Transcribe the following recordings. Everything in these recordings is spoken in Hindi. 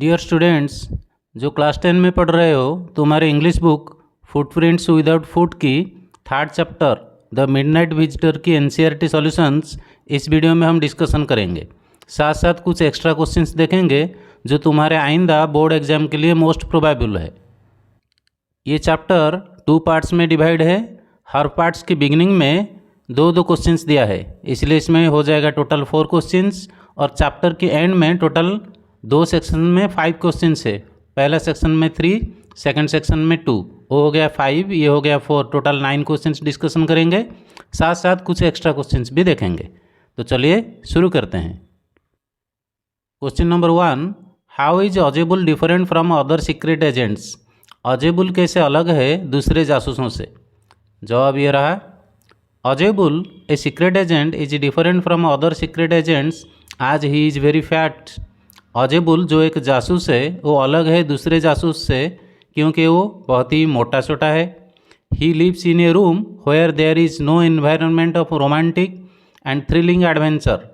डियर स्टूडेंट्स, जो क्लास 10 में पढ़ रहे हो, तुम्हारे English book footprints without foot की third chapter the midnight visitor की एनसीईआरटी सॉल्यूशंस इस वीडियो में हम डिस्कशन करेंगे। साथ साथ कुछ एक्स्ट्रा क्वेश्चंस देखेंगे जो तुम्हारे आइंदा बोर्ड एग्जाम के लिए मोस्ट प्रोबेबल है। ये चैप्टर 2 पार्ट्स में डिवाइड है। हर पार्ट्स की बिगिनिंग में दो क्वेश्चंस दिया है, इसलिए इसमें हो जाएगा टोटल 4 क्वेश्चंस और चैप्टर के एंड में टोटल 2 सेक्शन में 5 क्वेश्चंस है। पहला सेक्शन में 3, सेकंड सेक्शन में 2, वो हो गया 5, ये हो गया 4, टोटल 9 क्वेश्चंस डिस्कशन करेंगे। साथ साथ कुछ एक्स्ट्रा क्वेश्चंस भी देखेंगे। तो चलिए शुरू करते हैं। Question number 1, how is Ausable different from other secret agents? Ausable कैसे अलग है दूसरे जासूसों से? जवाब ये रहा, Ausable a secret agent is different from other secret agents as he is very fat. Ausable जो एक जासूस है वो अलग है दूसरे जासूस से क्योंकि वो बहुत ही मोटा सोटा है। He lives in a room where there is no environment of romantic and thrilling adventure.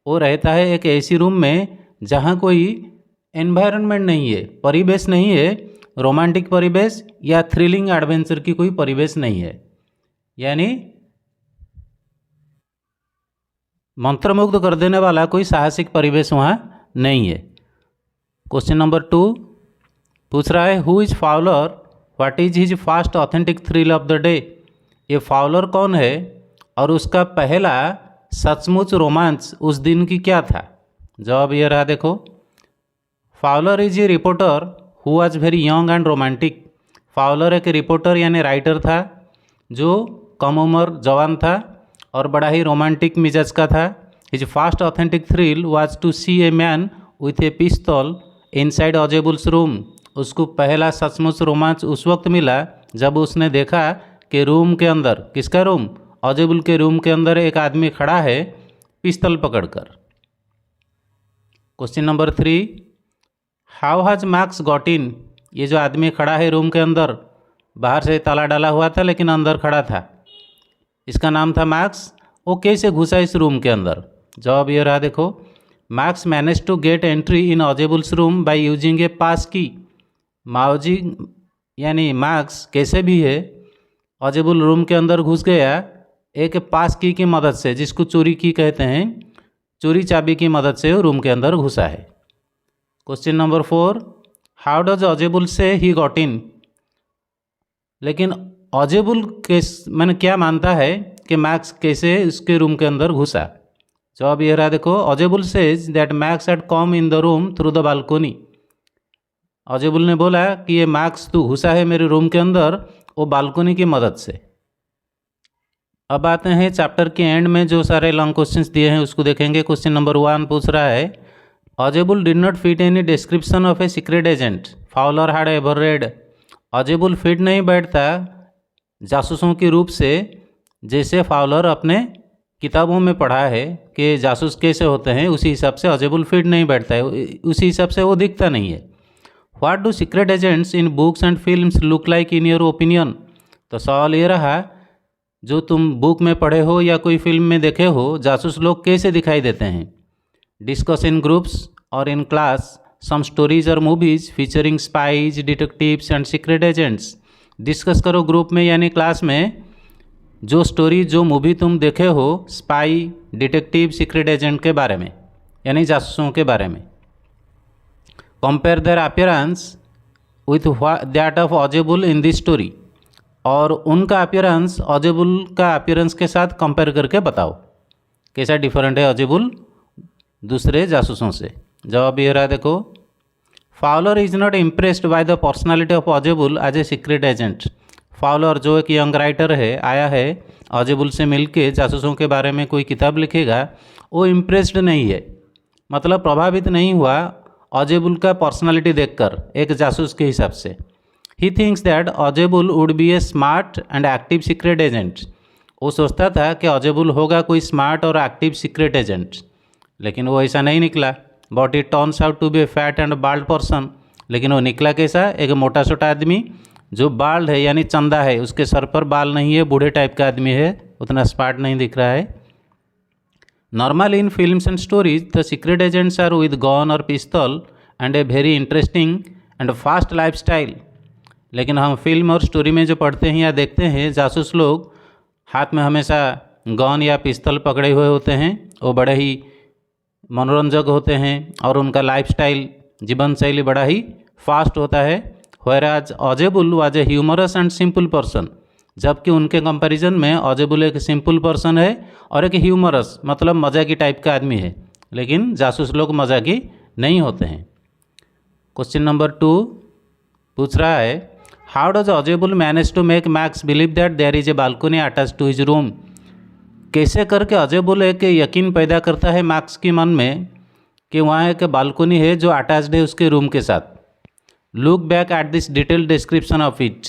वो रहता है एक ऐसी रूम में जहाँ कोई एनवायरनमेंट नहीं है, परिवेश नहीं है, रोमांटिक परिवेश या थ्रिलिंग एडवेंचर की कोई परिवेश नहीं है, यानी मंत्रमुग्ध कर देने वाला कोई साहसिक परिवेश वहाँ नहीं है। क्वेश्चन नंबर 2 पूछ रहा है, who is Fowler, what is his first authentic thrill of the day? ये फाउलर कौन है और उसका पहला सचमुच रोमांच उस दिन की क्या था? जवाब ये रहा, देखो, Fowler is a reporter who was very young and romantic. Fowler एक रिपोर्टर यानी राइटर था जो कम उम्र जवान था और बड़ा ही रोमांटिक मिजाज का था। His first authentic thrill was to see a man with a pistol inside अजेबुल्स room. उसको पहला सचमुच रोमांच उस वक्त मिला जब उसने देखा कि रूम के अंदर, किसका रूम? अजेबुल के रूम के अंदर एक आदमी खड़ा है पिस्तौल पकड़कर। Question number 3, how has max got in? ये जो आदमी खड़ा है रूम के अंदर, बाहर से ताला डाला हुआ था लेकिन अंदर खड़ा था, इसका नाम था मैक्स। वो कैसे घुसा इस रूम के अंदर? जवाब ये रहा, देखो, Max manage to get entry in Ausable's room by using a pass key. माओजी यानी मैक्स कैसे भी है अजेबुल रूम के अंदर घुस गया एक पास की मदद से, जिसको चोरी की कहते हैं, चोरी चाबी की मदद से वो रूम के अंदर घुसा है। क्वेश्चन नंबर 4, हाउ डज अजेबुल से ही गॉट इन? लेकिन अजेबुल मैंने क्या मानता है कि मैक्स कैसे उसके रूम के अंदर घुसा? जवाब ये रहा, देखो, Ausable says that Max had come in the room through the balcony. अजेबुल ने बोला कि ये मैक्स तू घुसा है मेरे रूम के अंदर वो बालकोनी की मदद से। अब आते हैं चैप्टर के एंड में जो सारे लॉन्ग क्वेश्चंस दिए हैं उसको देखेंगे। क्वेश्चन नंबर 1 पूछ रहा है, Ausable did not fit any description of a secret agent Fowler had ever read. Ausable fit नहीं बैठता जासूसों के रूप से जैसे फाउलर अपने किताबों में पढ़ा है कि जासूस कैसे होते हैं, उसी हिसाब से अजेबुल फिट नहीं बैठता है, उसी हिसाब से वो दिखता नहीं है। What do secret agents in books and films look like in your opinion? तो सवाल ये रहा, जो तुम बुक में पढ़े हो या कोई फिल्म में देखे हो, जासूस लोग कैसे दिखाई देते हैं? डिस्कस इन ग्रुप्स और इन क्लास सम स्टोरीज और movies featuring spies, detectives and secret agents. Discuss करो ग्रुप में यानी क्लास में जो स्टोरी, जो मूवी तुम देखे हो स्पाई, डिटेक्टिव, सीक्रेट एजेंट के बारे में, यानी जासूसों के बारे में। Compare their appearance with that of Ausable in this story. और उनका अपीयरेंस अजेबुल का अपीयरेंस के साथ कंपेयर करके बताओ कैसा डिफरेंट है अजेबुल दूसरे जासूसों से। जवाब ये रहा, देखो, Fowler is not impressed by the personality of Ausable as a secret agent. Fowler जो एक यंग राइटर है, आया है अजेबुल से मिलके जासूसों के बारे में कोई किताब लिखेगा, वो इम्प्रेस्ड नहीं है, मतलब प्रभावित नहीं हुआ अजेबुल का पर्सनालिटी देखकर एक जासूस के हिसाब से। He thinks that Ausable would be a smart and active secret agent. वो सोचता था कि अजेबुल होगा कोई स्मार्ट और एक्टिव सीक्रेट एजेंट, लेकिन वो ऐसा नहीं निकला। But it turns out to be a fat and bald person. लेकिन वो निकला कैसा? एक मोटा छोटा आदमी जो बाल्ड है यानी चंदा है, उसके सर पर बाल नहीं है, बूढ़े टाइप का आदमी है, उतना स्मार्ट नहीं दिख रहा है। Normally in films and stories, the secret agents are with gun or pistol and a very interesting and fast lifestyle. लेकिन हम फिल्म और स्टोरी में जो पढ़ते हैं या देखते हैं, जासूस लोग हाथ में हमेशा गन या पिस्तौल पकड़े हुए होते हैं, वो बड़े ही मनोरंजक होते हैं और उनका लाइफस्टाइल, जीवन शैली बड़ा ही फास्ट होता है। Whereas Ausable was a humorous and simple person, जबकि उनके कंपैरिजन में अजेबुल एक सिंपल पर्सन है और एक ह्यूमरस मतलब मजाकी टाइप का आदमी है, लेकिन जासूस लोग मजाकी नहीं होते हैं। क्वेश्चन नंबर 2 पूछ रहा है, how does Ausable manage to make Max believe that there is a balcony attach to his room. कैसे करके अजेबुल एक यकीन पैदा करता है मैक्स के मन में कि वहाँ एक बालकनी है जो अटैच्ड है उसके रूम के साथ। Look back at this detail description of it.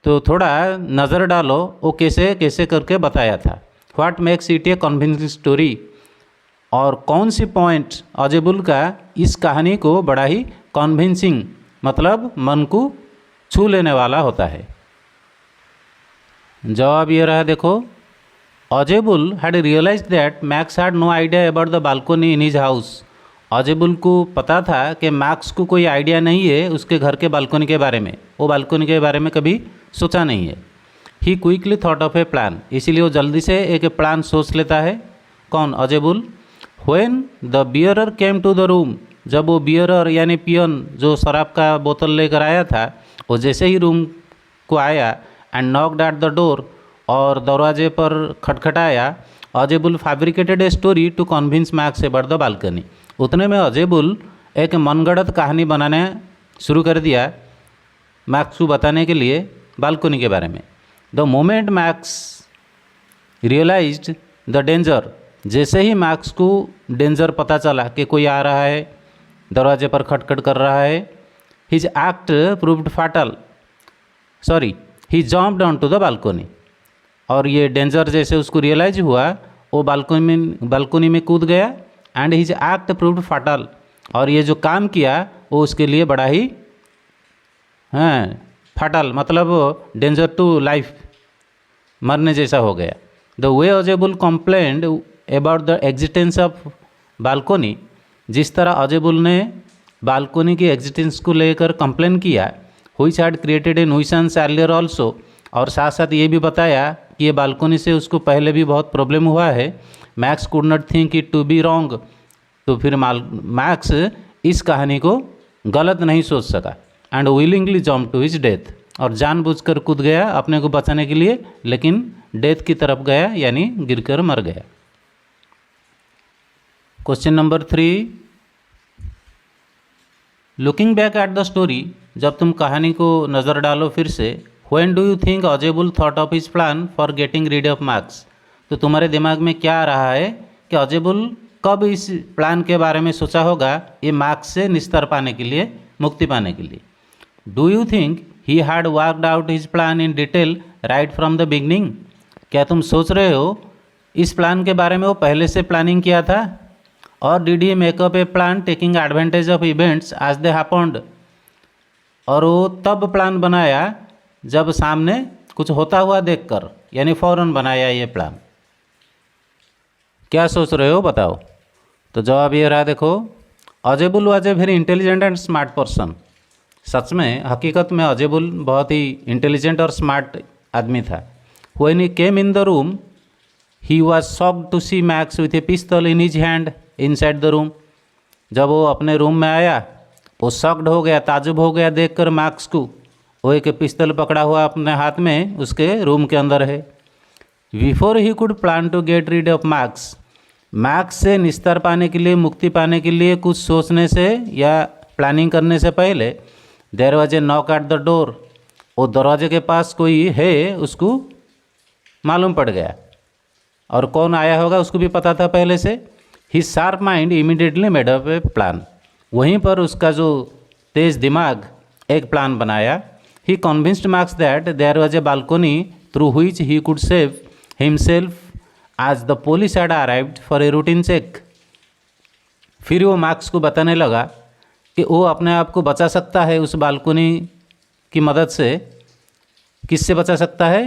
तो थोड़ा नज़र डालो वो कैसे कैसे करके बताया था। What makes it A convincing story, और कौन सी पॉइंट अजेबुल का इस कहानी को बड़ा ही कन्विंसिंग मतलब मन को छू लेने वाला होता है। जवाब ये रहा, देखो, Ausable had realise that Max had no idea about the balcony in his house. Ausable को पता था कि मैक्स को कोई आइडिया नहीं है उसके घर के बालकनी के बारे में, वो बालकनी के बारे में कभी सोचा नहीं है। He quickly thought of a plan, इसीलिए वो जल्दी से एक प्लान सोच लेता है। कौन? Ausable. When the bearer came to the room, जब वो बियरर यानी पियन जो शराब का बोतल लेकर आया था, वो जैसे ही रूम को आया and knocked at the door, और दरवाजे पर खटखटाया, Ausable fabricated a story to convince Max about the balcony. उतने में अजेबुल एक मनगढ़ंत कहानी बनाने शुरू कर दिया मैक्स को बताने के लिए बालकनी के बारे में। The moment Max realised the danger, जैसे ही मैक्स को डेंजर पता चला कि कोई आ रहा है, दरवाजे पर खटखट कर रहा है, his act proved fatal, he jumped on to the balcony. और ये डेंजर जैसे उसको रियलाइज हुआ, वो बालकनी में कूद गया एंड हिज एक्ट प्रूव्ड फाटल, और ये जो काम किया वो उसके लिए बड़ा ही फाटल मतलब डेंजर टू लाइफ, मरने जैसा हो गया। The way Ausable complained about the existence of balcony, जिस तरह अजेबुल ने बालकनी की एग्जिस्टेंस को लेकर कंप्लेन किया, which had created a nuisance earlier also, और साथ साथ ये भी बताया कि ये बालकनी से उसको पहले भी बहुत प्रॉब्लम हुआ है। Max could not think it to be wrong, तो फिर मैक्स इस कहानी को गलत नहीं सोच सका and willingly jump to his death, और जानबूझकर कूद गया अपने को बचाने के लिए, लेकिन डेथ की तरफ गया यानी गिरकर मर गया। Question number 3, looking back at the story, जब तुम कहानी को नज़र डालो फिर से, when do you think Ausable thought of his plan for getting rid of Max. तो तुम्हारे दिमाग में क्या आ रहा है कि अजेबुल कब इस प्लान के बारे में सोचा होगा ये मैक्स से निस्तार पाने के लिए, मुक्ति पाने के लिए। Do you think he had worked out his plan in detail right from the beginning. क्या तुम सोच रहे हो इस प्लान के बारे में वो पहले से प्लानिंग किया था, और did he make up a plan taking advantage of events as they happened, और वो तब प्लान बनाया जब सामने कुछ होता हुआ देखकर, यानी फ़ौरन बनाया ये प्लान। क्या सोच रहे हो बताओ। तो जवाब ये रहा, देखो, Ausable was a very intelligent and smart person. सच में हकीकत में अजेबुल बहुत ही इंटेलिजेंट और स्मार्ट आदमी था। When he came in the room he was shocked to see Max with a pistol in his hand inside the room. जब वो अपने रूम में आया, वो शॉक्ड हो गया, ताजुब हो गया देखकर मैक्स को, वो एक पिस्तौल पकड़ा हुआ अपने हाथ में उसके रूम के अंदर है। Before he could plan to get rid of Max, Max से निस्तार पाने के लिए, मुक्ति पाने के लिए कुछ सोचने से या प्लानिंग करने से पहले, there was a knock at the door, वो दरवाजे के पास कोई है उसको मालूम पड़ गया, और कौन आया होगा उसको भी पता था पहले से। His sharp mind immediately made up a plan, वहीं पर उसका जो तेज दिमाग एक प्लान बनाया। He convinced Max that there was a balcony through which he could save himself as the police had arrived for a routine check. फिर वो मैक्स को बताने लगा कि वो अपने आप को बचा सकता है उस बालकनी की मदद से। किससे बचा सकता है?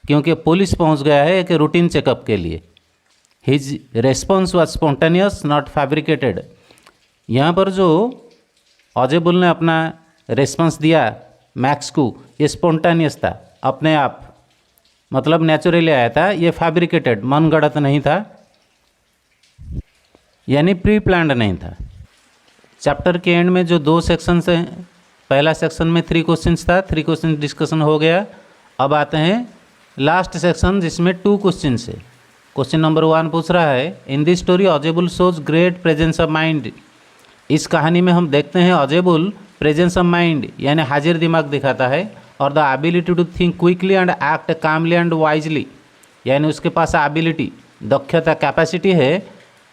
क्योंकि पुलिस पहुंच गया है एक रूटीन चेकअप के लिए। His response was spontaneous not fabricated. यहाँ पर जो ऑजेबुल ने अपना रिस्पॉन्स दिया मैक्स को, ये स्पॉन्टानियस था, अपने आप, मतलब नेचुरली आया था, ये फैब्रिकेटेड, मन गढ़ंत नहीं था, यानी प्री प्लान्ड नहीं था। चैप्टर के एंड में जो 2 सेक्शंस हैं, पहला सेक्शन में 3 क्वेश्चंस था, 3 क्वेश्चन डिस्कशन हो गया। अब आते हैं लास्ट सेक्शन जिसमें 2 क्वेश्चन है। क्वेश्चन नंबर 1 पूछ रहा है, in this story Ausable shows great presence of mind. इस कहानी में हम देखते हैं ऑजेबुल प्रेजेंस ऑफ माइंड यानी हाजिर दिमाग दिखाता है, और the ability to think quickly and act calmly and wisely, यानी उसके पास एबिलिटी, दक्षता, कैपेसिटी है,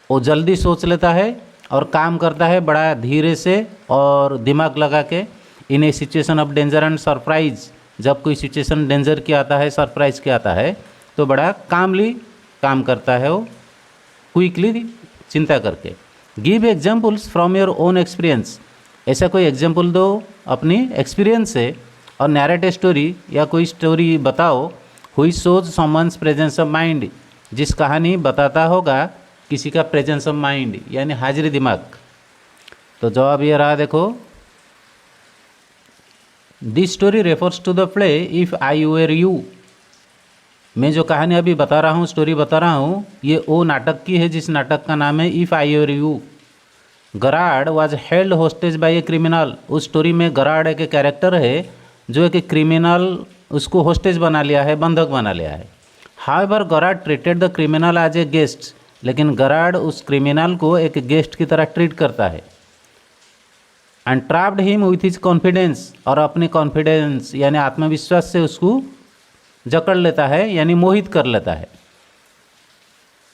वो जल्दी सोच लेता है और काम करता है बड़ा धीरे से और दिमाग लगा के। In a situation of danger and surprise, जब कोई सिचुएशन डेंजर की आता है, सरप्राइज की आता है, तो बड़ा कामली काम करता है वो, क्विकली, चिंता करके। Give examples from your own experience, ऐसा कोई एग्जाम्पल दो अपनी एक्सपीरियंस से, और नैरेट ए स्टोरी या कोई स्टोरी बताओ हुई shows someone's presence of mind, जिस कहानी बताता होगा किसी का प्रेजेंस ऑफ माइंड यानी हाजिरी दिमाग। तो जवाब ये रहा, देखो, this story refers to the play if I were you. मैं जो कहानी अभी बता रहा हूँ, स्टोरी बता रहा हूँ, ये वो नाटक की है जिस नाटक का नाम है if I were you. Gerrard was held hostage by a criminal. उस स्टोरी में गराड एक कैरेक्टर है जो एक क्रिमिनल उसको होस्टेज बना लिया है, बंधक बना लिया है। However Gerrard treated the criminal as a guest, लेकिन गराड उस क्रिमिनल को एक गेस्ट की तरह ट्रीट करता है। And trapped him with his confidence, और अपने कॉन्फिडेंस यानी आत्मविश्वास से उसको जकड़ लेता है यानी मोहित कर लेता है।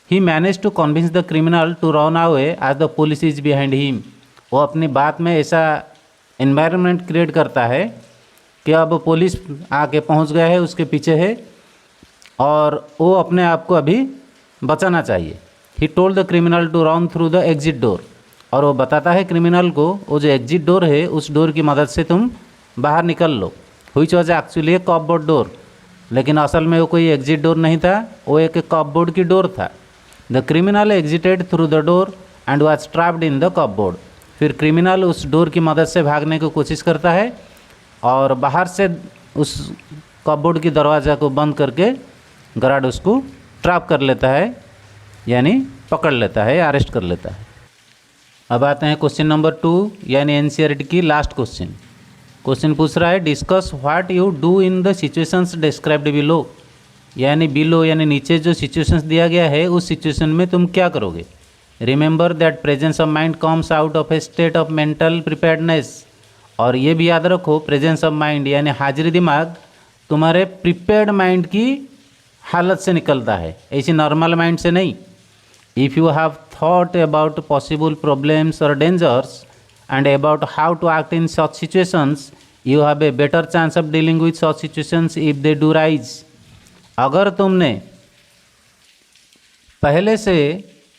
He manage to convince the criminal to run away as the police is behind him. वो अपनी बात में ऐसा एनवायरनमेंट क्रिएट करता है कि अब पुलिस आके पहुंच गया है, उसके पीछे है, और वो अपने आप को अभी बचाना चाहिए। He told the criminal to run through the exit door, और वो बताता है क्रिमिनल को वो जो एग्जिट डोर है उस डोर की मदद से तुम बाहर निकल लो। Which was actually a cupboard door, लेकिन असल में वो कोई एग्जिट डोर नहीं था, वो एक कपबोर्ड की डोर था। The criminal exerted through the door and was trapped in the cupboard. फिर क्रिमिनल उस डोर की मदद से भागने की कोशिश करता है और बाहर से उस कपबोर्ड की दरवाज़ा को बंद करके गराड उसको ट्रैप कर लेता है, यानी पकड़ लेता है, अरेस्ट कर लेता है। अब आते हैं क्वेश्चन नंबर 2 यानी एनसीईआरटी की लास्ट क्वेश्चन। क्वेश्चन पूछ रहा है, discuss what you do in the situations described below, यानी बिलो यानी नीचे जो सिचुएशंस दिया गया है उस सिचुएशन में तुम क्या करोगे। Remember that presence of mind comes out of A state of mental preparedness, और ये भी याद रखो प्रेजेंस ऑफ माइंड यानी हाजिरी दिमाग तुम्हारे प्रिपेयर्ड माइंड की हालत से निकलता है, ऐसी नॉर्मल माइंड से नहीं। If you have thought about possible problems और dangers and about how to act in such situations, you have a better chance of dealing with such situations if they do rise. अगर तुमने पहले से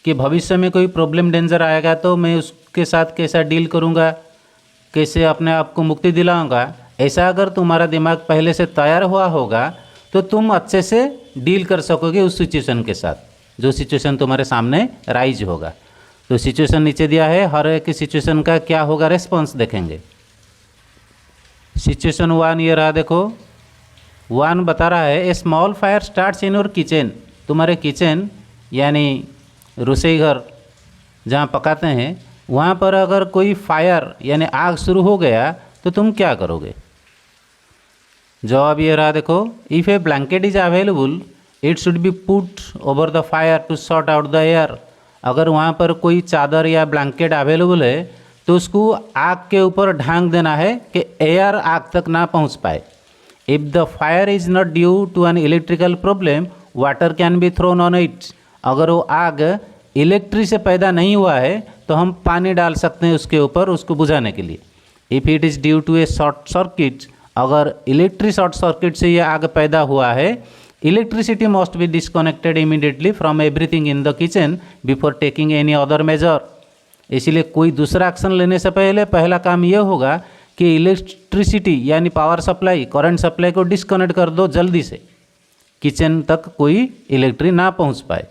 कि भविष्य में कोई प्रॉब्लम डेंजर आएगा तो मैं उसके साथ कैसा डील करूँगा, कैसे अपने आप को मुक्ति दिलाऊंगा, ऐसा अगर तुम्हारा दिमाग पहले से तैयार हुआ होगा तो तुम अच्छे से डील कर सकोगे उस सिचुएशन के साथ, जो सिचुएशन तुम्हारे सामने राइज होगा। तो सिचुएशन नीचे दिया है, हर एक सिचुएशन का क्या होगा रेस्पॉन्स देखेंगे। सिचुएशन 1 ये रहा, देखो 1 बता रहा है, a small fire starts in your kitchen. तुम्हारे किचन यानी रसोई घर जहाँ पकाते हैं वहाँ पर अगर कोई फायर यानी आग शुरू हो गया तो तुम क्या करोगे। जवाब ये रहा, देखो, if a blanket is available it should be put over the fire to sort out the air. अगर वहाँ पर कोई चादर या ब्लैंकेट अवेलेबल है तो उसको आग के ऊपर ढांक देना है कि एयर आग तक ना पहुँच पाए। If the fire is not due to an electrical problem water can be thrown on it. अगर वो आग इलेक्ट्रिक से पैदा नहीं हुआ है तो हम पानी डाल सकते हैं उसके ऊपर उसको बुझाने के लिए। If it is due to a short circuit, अगर इलेक्ट्रिक शॉर्ट सर्किट से ये आग पैदा हुआ है, electricity must be disconnected immediately from everything in the kitchen before taking any other measure. इसलिए कोई दूसरा एक्शन लेने से पहले पहला काम यह होगा कि इलेक्ट्रिसिटी यानी पावर सप्लाई, करंट सप्लाई को डिस्कनेक्ट कर दो जल्दी से, किचन तक कोई इलेक्ट्रिक ना पहुंच पाए।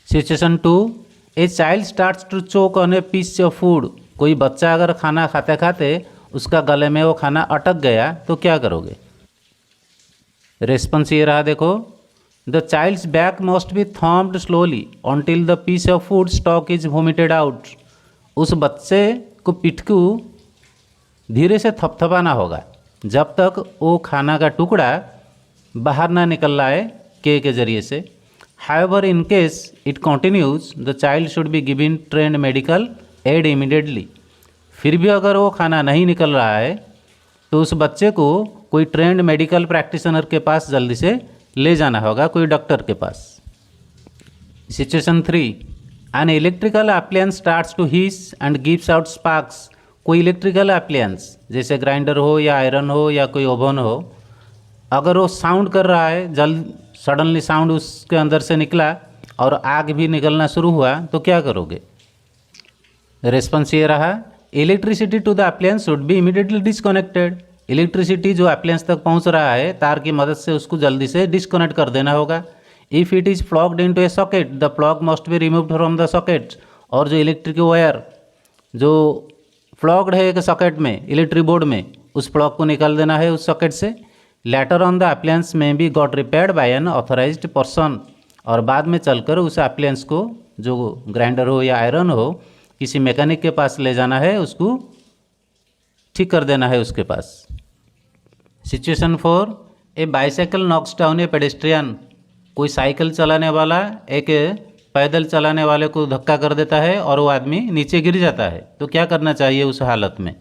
Situation 2, a child starts to choke on a piece of food. कोई बच्चा अगर खाना खाते खाते उसका गले में वो खाना अटक गया तो क्या करोगे? रेस्पॉन्स ये रहा, देखो, the child's back must be thumped slowly until the piece of food stuck is vomited out. उस बच्चे को पिटकू धीरे से थपथपाना होगा जब तक वो खाना का टुकड़ा बाहर ना निकल रहा है के जरिए से। However in case it continues the child should be given trend medical aid immediately. फिर भी अगर वो खाना नहीं निकल रहा है तो उस बच्चे को कोई ट्रेंड मेडिकल प्रैक्टिशनर के पास जल्दी से ले जाना होगा, कोई डॉक्टर के पास। Situation 3, an electrical appliance starts to hiss and gives out sparks. कोई इलेक्ट्रिकल अप्लायंस जैसे ग्राइंडर हो या आयरन हो या कोई ओवन हो, अगर वो साउंड कर रहा है, जल्द सडनली साउंड उसके अंदर से निकला और आग भी निकलना शुरू हुआ तो क्या करोगे? रेस्पॉन्स ये रहा, electricity to the appliance should be immediately disconnected. Electricity जो अप्लायंस तक पहुंच रहा है तार की मदद से उसको जल्दी से डिस्कनेक्ट कर देना होगा। If it is plugged into a socket the plug must be removed from the socket. और जो इलेक्ट्रिक वायर जो प्लग्ड है एक सॉकेट में, इलेक्ट्रिक बोर्ड में, उस प्लग को निकाल देना है उस सॉकेट से। Later on the appliance may be got repaired by an authorised person. और बाद में चलकर उस अप्लायंस को, जो ग्राइंडर हो या आयरन हो, किसी मैकेनिक के पास ले जाना है, उसको ठीक कर देना है उसके पास। सिचुएशन 4, ए बाइसाइकिल नॉक्स डाउन ए पेडेस्ट्रियन। कोई साइकिल चलाने वाला एक पैदल चलाने वाले को धक्का कर देता है और वो आदमी नीचे गिर जाता है तो क्या करना चाहिए उस हालत में?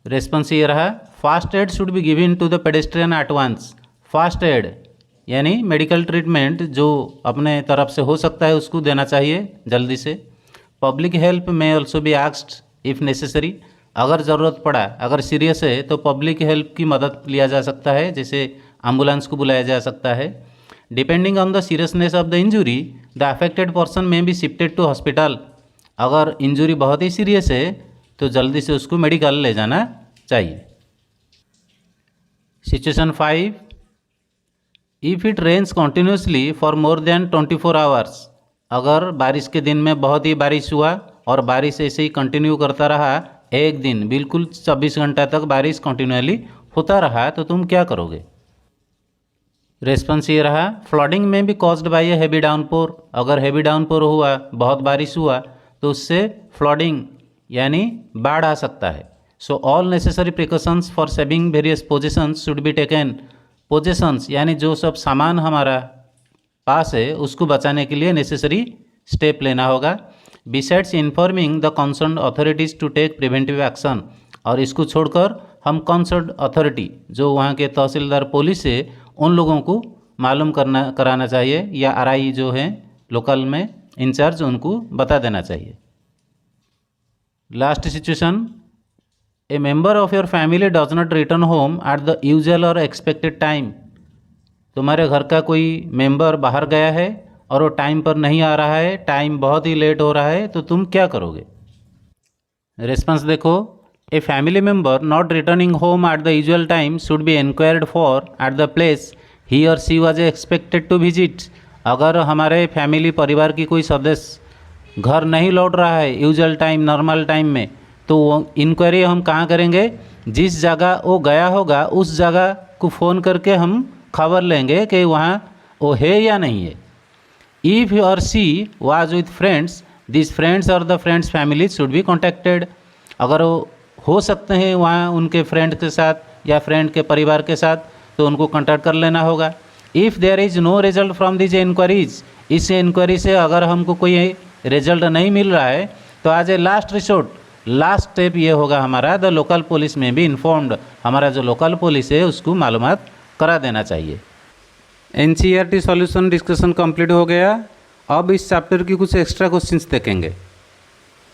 रेस्पॉन्स ये रहा, first aid should be given to the pedestrian at once. First aid यानी मेडिकल ट्रीटमेंट जो अपने तरफ से हो सकता है उसको देना चाहिए जल्दी से। पब्लिक हेल्प में also be asked if necessary. अगर ज़रूरत पड़ा, अगर सीरियस है तो पब्लिक हेल्प की मदद लिया जा सकता है, जैसे एम्बुलेंस को बुलाया जा सकता है। Depending on the seriousness of the injury the affected person में बी शिफ्टेड टू हॉस्पिटल। अगर इंजरी बहुत ही सीरियस है तो जल्दी से उसको मेडिकल ले जाना चाहिए। Situation 5, if it rains continuously for more than 24 hours. अगर बारिश के दिन में बहुत ही बारिश हुआ और बारिश ऐसे ही कंटिन्यू करता रहा, एक दिन बिल्कुल 24 घंटा तक बारिश कंटिन्यूअली होता रहा तो तुम क्या करोगे? रेस्पॉन्स ये रहा, फ्लडिंग में भी caused by a heavy downpour. अगर हैवी डाउनपोर हुआ, बहुत बारिश हुआ, तो उससे फ्लडिंग यानी बाढ़ आ सकता है। So all necessary precautions for saving various positions should be taken. Positions यानी जो सब सामान हमारा पास है उसको बचाने के लिए नेसेसरी स्टेप लेना होगा। Besides informing the concern authorities to take preventive action. और इसको छोड़कर हम कंसर्न अथॉरिटी जो वहाँ के तहसीलदार पुलिस है उन लोगों को मालूम कराना चाहिए, या आरआई जो है लोकल में इंचार्ज, उनको बता देना चाहिए। Last situation, A member of your family does not return home at the usual और एक्सपेक्टेड टाइम। तुम्हारे घर का कोई मेंबर बाहर गया है और वो टाइम पर नहीं आ रहा है, टाइम बहुत ही लेट हो रहा है, तो तुम क्या करोगे? रेस्पॉन्स देखो, a family member not returning home at the usual time should be enquired for at the place he or she was expected to visit. अगर हमारे फैमिली परिवार की कोई सदस्य घर नहीं लौट रहा है यूजुअल टाइम, नॉर्मल टाइम में, तो वो इंक्वायरी हम कहाँ करेंगे? जिस जगह वो गया होगा उस जगह को फ़ोन करके हम खबर लेंगे कि वहाँ वो है या नहीं है। If or she was with friends, this friends or the friend's family should be contacted. अगर वो हो सकते हैं वहाँ उनके फ्रेंड के साथ या फ्रेंड के परिवार के साथ, तो उनको कॉन्टैक्ट कर लेना होगा। If there is no result from this inquiries, इस इंक्वायरी से अगर हमको कोई रिजल्ट नहीं मिल रहा है तो आज ए लास्ट रिसोर्ट, लास्ट स्टेप ये होगा हमारा, द लोकल पुलिस में भी इन्फॉर्म्ड। हमारा जो लोकल पुलिस है उसको मालूमात करा देना चाहिए। एनसीईआरटी सॉल्यूशन डिस्कशन कंप्लीट हो गया। अब इस चैप्टर की कुछ एक्स्ट्रा क्वेश्चंस देखेंगे।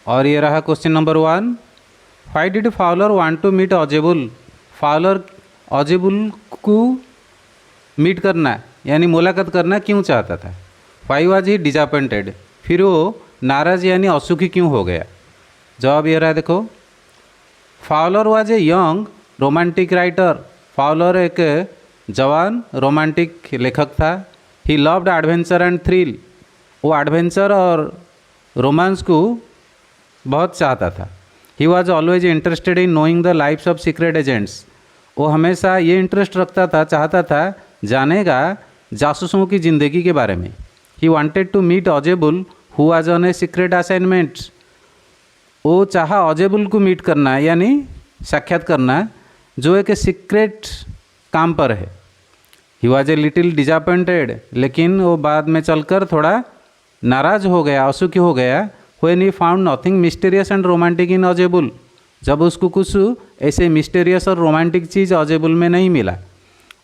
और ये रहा question number 1, why did Fowler want to meet Ausable. Fowler Ausable को मीट करना यानी मुलाकात करना क्यों चाहता था? Why was he disappointed. फिर वो नाराज़ यानी असुखी क्यों हो गया? जवाब ये रहा, देखो, Fowler was a young romantic writer. Fowler एक जवान रोमांटिक लेखक था। He loved adventure and thrill. वो एडवेंचर और रोमांस को बहुत चाहता था। He was always interested in knowing the lifes of secret agents. वो हमेशा ये इंटरेस्ट रखता था, चाहता था जानेगा जासूसों की ज़िंदगी के बारे में। He wanted to meet Ausable who was on a secret assignment. वो चाहा अजयबुल को मीट करना यानी साक्षात करना जो एक सीक्रेट काम पर है। He was a little disappointed, लेकिन वो बाद में चलकर थोड़ा नाराज हो गया, असुखी हो गया। When he found nothing mysterious and romantic in Ausable, जब उसको कुछ ऐसे मिस्टीरियस और रोमांटिक चीज़ अजयबुल में नहीं मिला।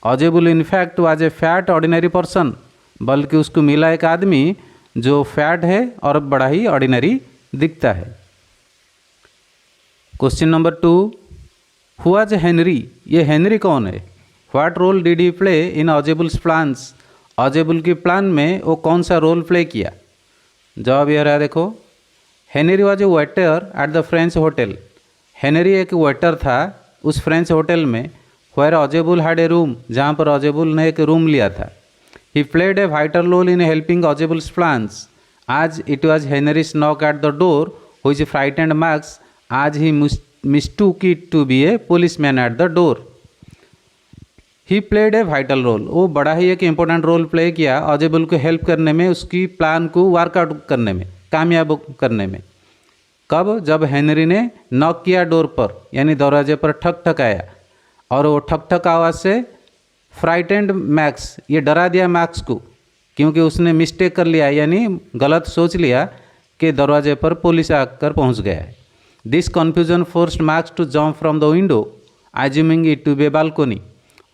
Ausable in fact was a fat ordinary person, बल्कि उसको मिला एक आदमी जो फैट है और बड़ा ही ऑर्डिनरी दिखता है। Question number 2, who was Henry? ये हेनरी कौन है? What role did he play in Ausable's plans? Ausable के प्लान में वो कौन सा रोल प्ले किया? जवाब यह रहा, देखो। Henry was a waiter at the French hotel. Henry एक वेटर था उस फ्रेंच होटल में। Where Ausable had a room, जहाँ पर अजयबुल ने एक रूम लिया था। He played a vital role in helping Ausable's plans. As it was Henry's knock at the door which frightened Max. As he mistook it to be a policeman at the door. He played a vital role, वो बड़ा ही एक इम्पोर्टेंट रोल प्ले किया अजयबुल को हेल्प करने में, उसकी प्लान को वर्कआउट करने में, कामयाब करने में। कब? जब हेनरी ने नॉक किया डोर पर, यानी दरवाजे पर ठक ठक आया, और वो ठक ठक आवाज़ से फ्राइटेंड मैक्स, ये डरा दिया मैक्स को, क्योंकि उसने मिस्टेक कर लिया, यानी गलत सोच लिया कि दरवाजे पर पुलिस आकर पहुंच गया है। This confusion forced Max to jump from the window assuming it to be a balcony.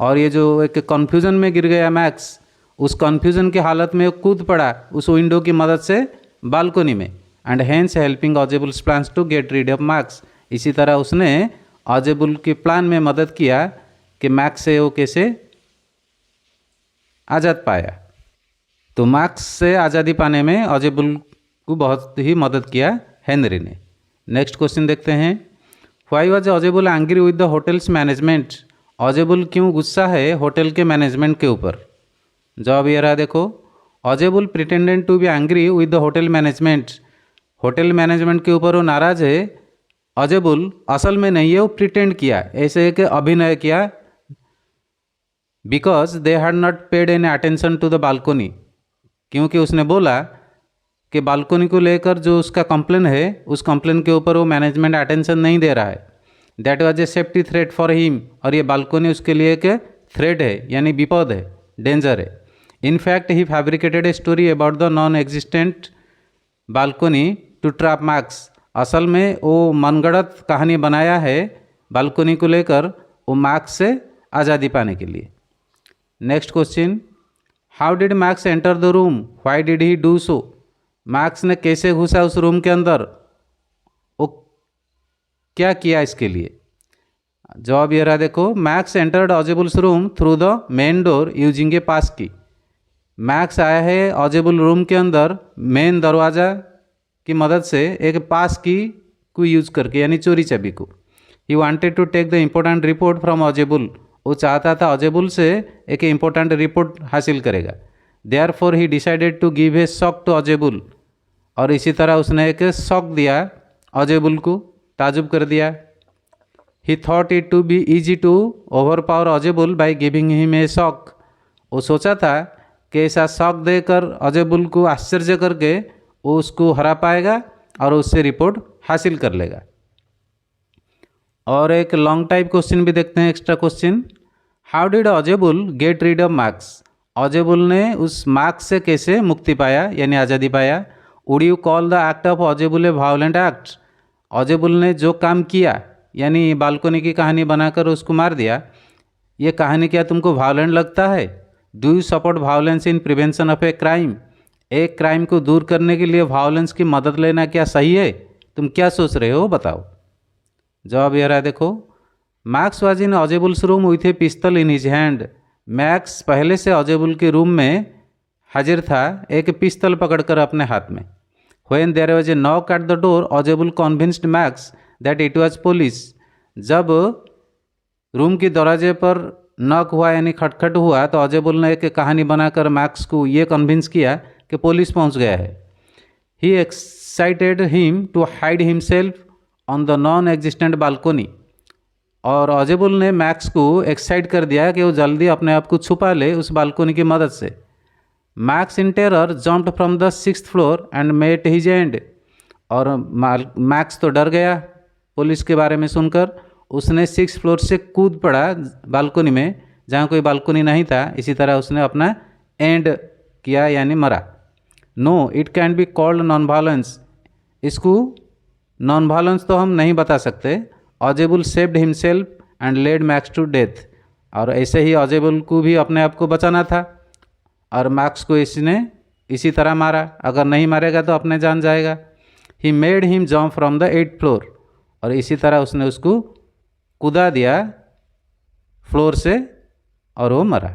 और ये जो एक कन्फ्यूजन में गिर गया मैक्स, उस कन्फ्यूजन की हालत में कूद पड़ा उस विंडो की मदद से बालकोनी में, and hence helping Ausable's plans to get rid of Max. इसी तरह उसने अजयबुल के प्लान में मदद किया कि मैक्स से वो कैसे आज़ाद पाया। तो मैक्स से आज़ादी पाने में अजयबुल को बहुत ही मदद किया हेनरी ने। नेक्स्ट क्वेश्चन देखते हैं, why was Ausable angry with the hotel's management? अजयबुल क्यों गुस्सा है होटल के मैनेजमेंट के ऊपर? जवाब ये रहा, देखो। Ausable pretended to be angry with the hotel management. Hotel management के ऊपर वो नाराज है। अजयबुल असल में नहीं है, वो प्रिटेंड किया, ऐसे एक अभिनय किया। Because they had not paid any attention to the balcony, क्योंकि उसने बोला कि बालकोनी को लेकर जो उसका कंप्लेन है, उस कंप्लेन के ऊपर वो मैनेजमेंट अटेंशन नहीं दे रहा है। That was a safety threat for him, और ये बालकोनी उसके लिए एक थ्रेट है, यानी विपद है, डेंजर है। In fact he fabricated a story about the non existent balcony to trap Max. असल में वो मनगढ़ंत कहानी बनाया है बालकोनी को लेकर, वो मैक्स से आज़ादी पाने के लिए। Next question, how did max enter the room? Why did he do so? Max ने कैसे घुसा उस रूम के अंदर? वो क्या किया इसके लिए? जवाब ये रहा, देखो। Max entered Ausable's room through the main door using a pass key. Max आया है अजयबुल रूम के अंदर मेन दरवाज़ा की मदद से, एक पास की को यूज़ करके, यानी चोरी चाबी को। He wanted to take the important report from Ausable. वो चाहता था अजयबुल से एक इम्पोर्टेंट रिपोर्ट हासिल करेगा। Therefore he decided to give a shock to Ajaybul, और इसी तरह उसने एक शॉक दिया अजयबुल को, ताजुब कर दिया। He thought it to be easy to overpower Ajaybul by giving him a shock. वो सोचा था कि ऐसा शॉक देकर अजयबुल को आश्चर्य करके वो उसको हरा पाएगा और उससे रिपोर्ट हासिल कर लेगा। और एक लॉन्ग टाइप क्वेश्चन भी देखते हैं, extra question. How did Ajaybul get rid of Max? Ajaybul ने उस मैक्स से कैसे मुक्ति पाया, यानी आज़ादी पाया? Would you call the act of Ajaybul a violent act? Ajaybul ने जो काम किया, यानी बालकोनी की कहानी बनाकर उसको मार दिया, ये कहानी क्या तुमको वायलेंट लगता है? Do you support violence in prevention of a crime? एक क्राइम को दूर करने के लिए वायलेंस की मदद लेना क्या सही है? तुम क्या सोच रहे हो, बताओ। जवाब यह रहा, देखो। Max was in Ajaybul's room with a pistol in his hand. Max पहले से अजयबुल के रूम में हाजिर था, एक पिस्तल पकड़कर अपने हाथ में। When there was a knock at the door Ajaybul convinced Max that it was police. जब रूम के दरवाजे पर नॉक हुआ, यानी खटखट हुआ, तो अजयबुल ने एक कहानी बनाकर मैक्स को ये कन्विंस किया कि पुलिस पहुंच गया है। He excited him to hide himself on the non existent balcony. और ऑजेबुल ने मैक्स को एक्साइट कर दिया कि वो जल्दी अपने आप को छुपा ले उस बालकोनी की मदद से। Max in terror jumped from the 6th floor and met his end. और मैक्स तो डर गया पुलिस के बारे में सुनकर। उसने 6th फ्लोर से कूद पड़ा बालकोनी में, जहाँ कोई बालकोनी नहीं था। इसी तरह उसने अपना एंड किया, यानी मरा। No it can be called non violence. इसको नॉन वायलेंस तो हम नहीं बता सकते। Ajaybul saved himself and led Max to death. और ऐसे ही ऑजेबुल को भी अपने आप को बचाना था, और मैक्स को इसने इसी तरह मारा। अगर नहीं मारेगा तो अपने जान जाएगा। He made him jump from the 8th floor. और इसी तरह उसने उसको कूदा दिया फ्लोर से और वो मरा।